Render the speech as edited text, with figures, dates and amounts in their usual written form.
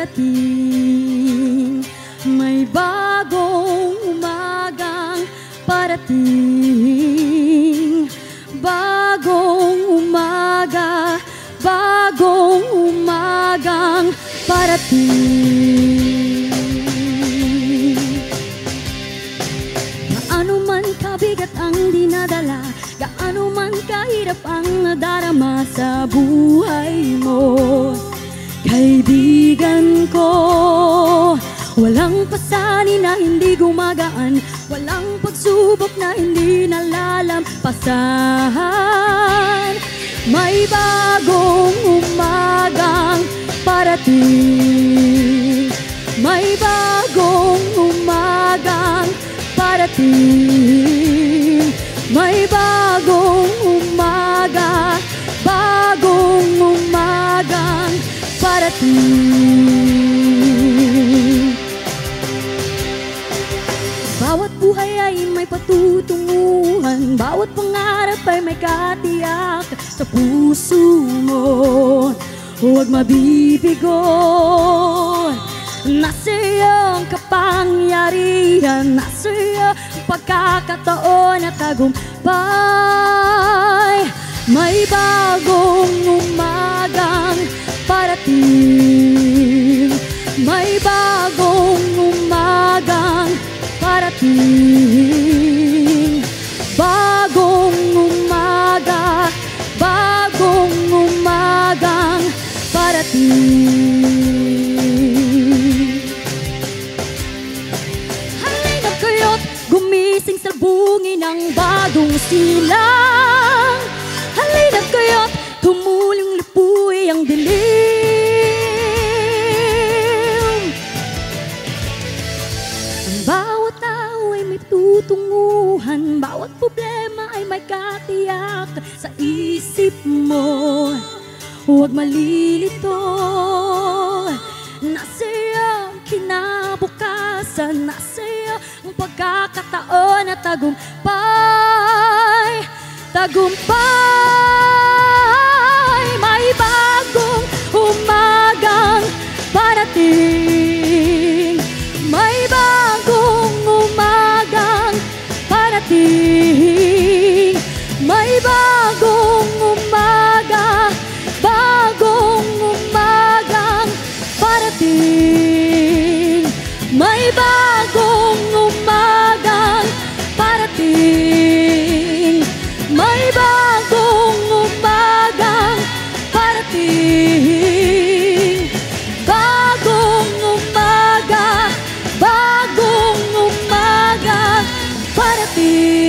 darating, may bagong umagang parating. Bagong umaga, bagong umagang parating. Gaano man kabigat ang dinadala, gaano man kahirap ang nadarama sa buhay mo, kaibigan ko, walang pasanin na hindi gumagaan, walang pagsubok na hindi nalalampasan. May bagong umagang parating, may bagong umagang parating, may bagong umaga, bagong umagang parating. Bawat buhay ay may patutunguhan, bawat pangarap ay may katiyak sa puso mo. Huwag mabibigo, nasa iyong kapangyarihan, nasa iyong pagkakataon at tagumpay. May bagong umagang parating, may bagong umagang parating. Bagong umaga, bagong umagang parating. Halina kayo't gumising sa bungin ng bagong silang. Halina kayo't tumulong lipuy ang dilim. Ang bawat tao ay may tutunguhan, bawat problema ay may katiyak sa isip mo. Huwag malilito, nasa iyong kinabukasan, nasa iyong pagkakataon at tagumpay. Tagumpay, may bagong umagang parating, may bagong umagang parating, may bagong umaga, bagong umagang parating, may bagong umagang parating, may bagong umagang parating. Bagong umaga, bagong umaga parating.